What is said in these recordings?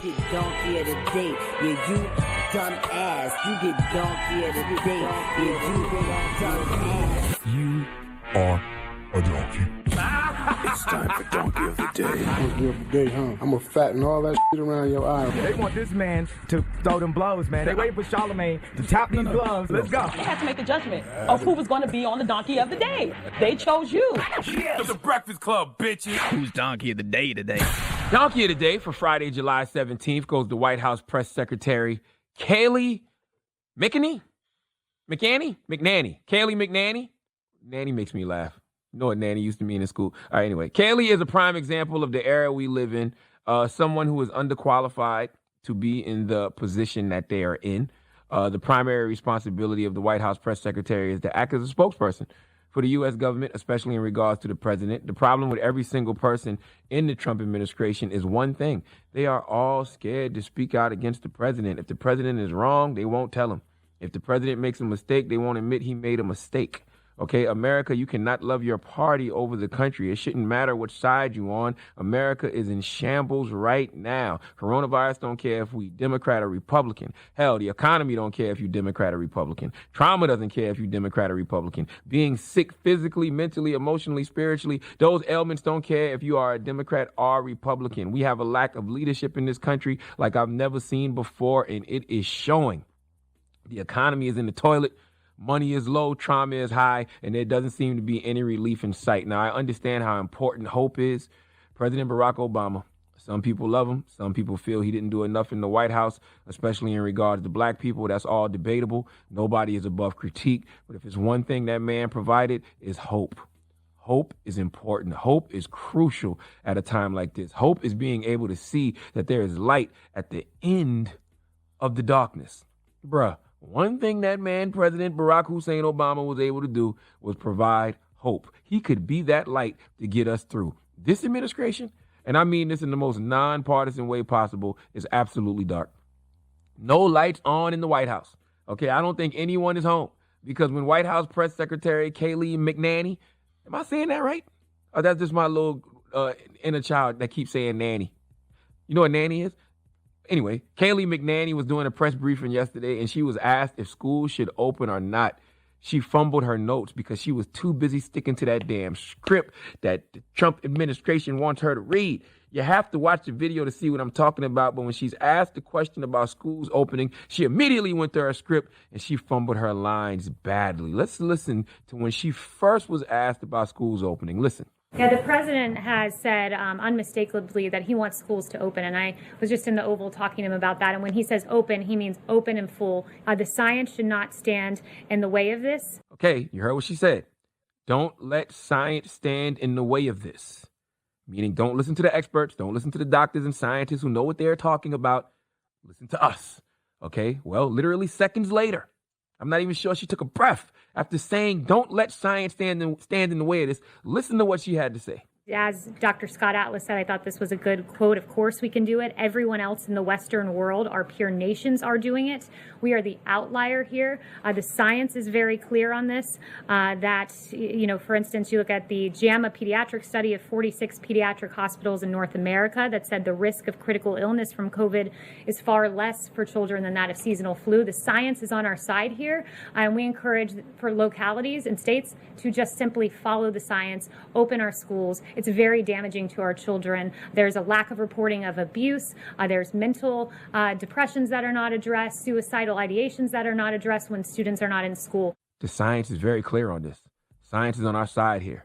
get donkey of the day. Yeah, you dumb ass. You get donkey of the day. Yeah, you dumb ass. You are a donkey. It's time for Donkey of the Day. Donkey of the Day, huh? I'm gonna fatten all that shit around your eye. They want this man to throw them blows, man. They waiting for Charlamagne to tap these gloves. Let's go. They had to make the judgment of who was going to be on the Donkey of the Day. They chose you. Yes. The Breakfast Club, bitches. Who's Donkey of the Day today? Donkey of the Day for Friday, July 17th goes to White House Press Secretary Kayleigh McEnany. Kayleigh McEnany. Nanny makes me laugh. You know what nanny used to mean in school. All right, anyway. Kayleigh is a prime example of the era we live in. Someone who is underqualified to be in the position that they are in. The primary responsibility of the White House press secretary is to act as a spokesperson for the U.S. government, especially in regards to the president. The problem with every single person in the Trump administration is one thing. They are all scared to speak out against the president. If the president is wrong, they won't tell him. If the president makes a mistake, they won't admit he made a mistake. Okay, America, you cannot love your party over the country. It shouldn't matter which side you're on. America is in shambles right now. Coronavirus don't care if we Democrat or Republican. Hell, the economy don't care if you Democrat or Republican. Trauma doesn't care if you Democrat or Republican. Being sick physically, mentally, emotionally, spiritually, those ailments don't care if you are a Democrat or Republican. We have a lack of leadership in this country like I've never seen before, and it is showing. The economy is in the toilet. Money is low, trauma is high, and there doesn't seem to be any relief in sight. Now, I understand how important hope is. President Barack Obama, some people love him. Some people feel he didn't do enough in the White House, especially in regards to black people. That's all debatable. Nobody is above critique. But if it's one thing that man provided, is hope. Hope is important. Hope is crucial at a time like this. Hope is being able to see that there is light at the end of the darkness. Bruh. One thing that man, President Barack Hussein Obama, was able to do was provide hope. He could be that light to get us through. This administration, and I mean this in the most nonpartisan way possible, is absolutely dark. No lights on in the White House. Okay, I don't think anyone is home because when White House Press Secretary Kayleigh McEnany, am I saying that right? Or that's just my little inner child that keeps saying nanny. You know what nanny is? Anyway, Kayleigh McEnany was doing a press briefing yesterday, and she was asked if schools should open or not. She fumbled her notes because she was too busy sticking to that damn script that the Trump administration wants her to read. You have to watch the video to see what I'm talking about, but when she's asked the question about schools opening, she immediately went to her script, and she fumbled her lines badly. Let's listen to when she first was asked about schools opening. Listen. Yeah, the president has said unmistakably that he wants schools to open, and I was just in the Oval talking to him about that. And when he says open, he means open and full. The science should not stand in the way of this. Okay, you heard what she said. Don't let science stand in the way of this. Meaning don't listen to the experts, don't listen to the doctors and scientists who know what they're talking about. Listen to us. Okay, well, literally seconds later, I'm not even sure she took a breath after saying, don't let science stand in the way of this. Listen to what she had to say. As Dr. Scott Atlas said, I thought this was a good quote. Of course we can do it. Everyone else in the Western world, our peer nations, are doing it. We are the outlier here. The science is very clear on this. For instance, you look at the JAMA pediatric study of 46 pediatric hospitals in North America that said the risk of critical illness from COVID is far less for children than that of seasonal flu. The science is on our side here, and we encourage for localities and states to just simply follow the science, open our schools. It's very damaging to our children. There's a lack of reporting of abuse. There's mental depressions that are not addressed, suicidal ideations that are not addressed when students are not in school. The science is very clear on this. Science is on our side here.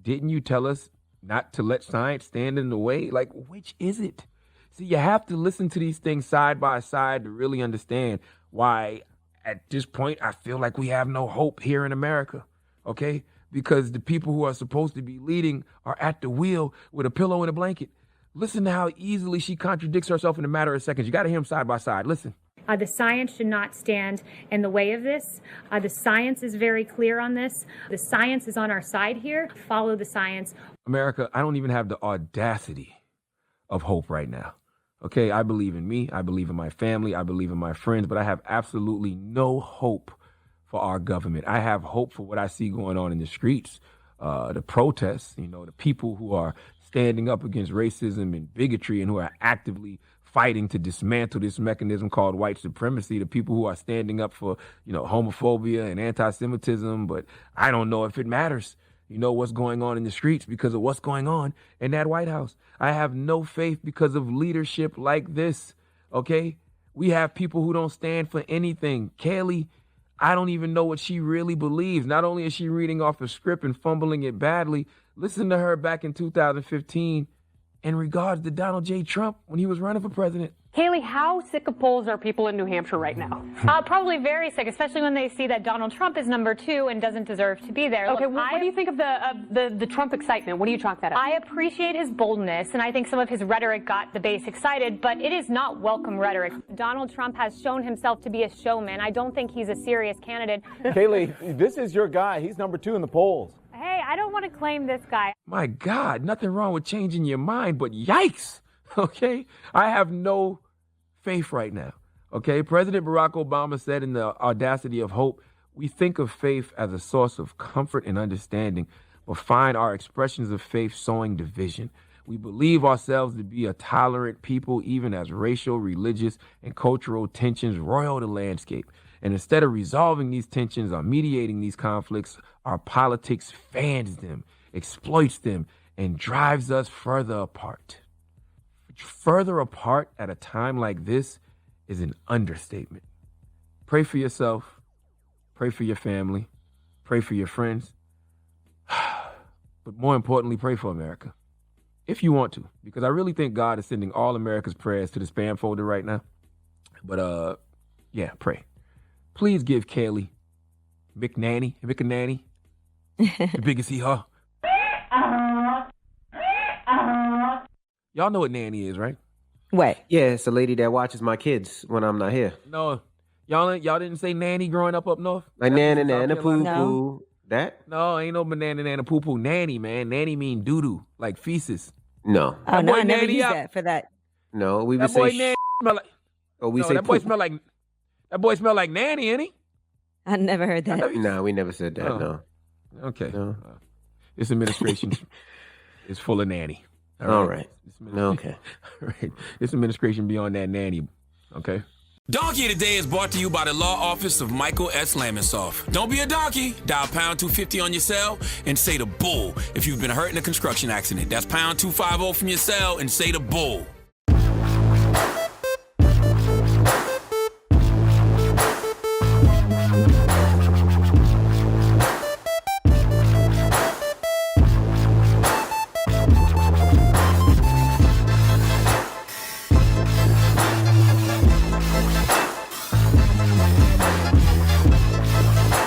Didn't you tell us not to let science stand in the way? Like, which is it? See, you have to listen to these things side by side to really understand why at this point I feel like we have no hope here in America, okay? Because the people who are supposed to be leading are at the wheel with a pillow and a blanket. Listen to how easily she contradicts herself in a matter of seconds. You got to hear them side by side. Listen. The science should not stand in the way of this. The science is very clear on this. The science is on our side here. Follow the science. America, I don't even have the audacity of hope right now. Okay, I believe in me. I believe in my family. I believe in my friends, but I have absolutely no hope for our government. I have hope for what I see going on in the streets, the protests, the people who are standing up against racism and bigotry and who are actively fighting to dismantle this mechanism called white supremacy, the people who are standing up for, homophobia and anti-Semitism. But I don't know if it matters, what's going on in the streets because of what's going on in that White House. I have no faith because of leadership like this, okay? We have people who don't stand for anything. Kayleigh, I don't even know what she really believes. Not only is she reading off a script and fumbling it badly, listen to her back in 2015 in regards to Donald J. Trump when he was running for president. Kayleigh, how sick of polls are people in New Hampshire right now? Probably very sick, especially when they see that Donald Trump is number 2 and doesn't deserve to be there. Okay, Look, what do you think of the Trump excitement? What do you chalk that up? I appreciate his boldness, and I think some of his rhetoric got the base excited, but it is not welcome rhetoric. Donald Trump has shown himself to be a showman. I don't think he's a serious candidate. Kayleigh, this is your guy. He's number 2 in the polls. Hey, I don't want to claim this guy. My God, nothing wrong with changing your mind, but yikes, okay? I have no faith right now, okay? President Barack Obama said in The Audacity of Hope, we think of faith as a source of comfort and understanding, but find our expressions of faith sowing division. We believe ourselves to be a tolerant people, even as racial, religious, and cultural tensions roil the landscape. And instead of resolving these tensions or mediating these conflicts, our politics fans them, exploits them, and drives us further apart. Further apart at a time like this is an understatement. Pray for yourself. Pray for your family. Pray for your friends. But more importantly, pray for America. If you want to, because I really think God is sending all America's prayers to the spam folder right now. But, yeah, pray. Please give Kayleigh McEnany, the biggest hee-haw. Y'all know what nanny is, right? What? Yeah, it's a lady that watches my kids when I'm not here. No, y'all didn't say nanny growing up north? Like nana poo poo. That? No, ain't no banana poo poo. Nanny, man. Nanny mean doo doo, like feces. No. Oh no, I never used that for that. No, we would that boy say. Smell like. Oh, we no, say that boy smell like. That boy smell like nanny, ain't he? I never heard that. No, we never said that. Oh. No. Okay. No. This administration is full of nanny. All right. Okay. All right. This administration be on that nanny. Okay. Donkey of the Day is brought to you by the law office of Michael S. Lamonsoff. Don't be a donkey. Dial pound 250 on your cell and say the bull if you've been hurt in a construction accident. That's pound 250 from your cell and say the bull.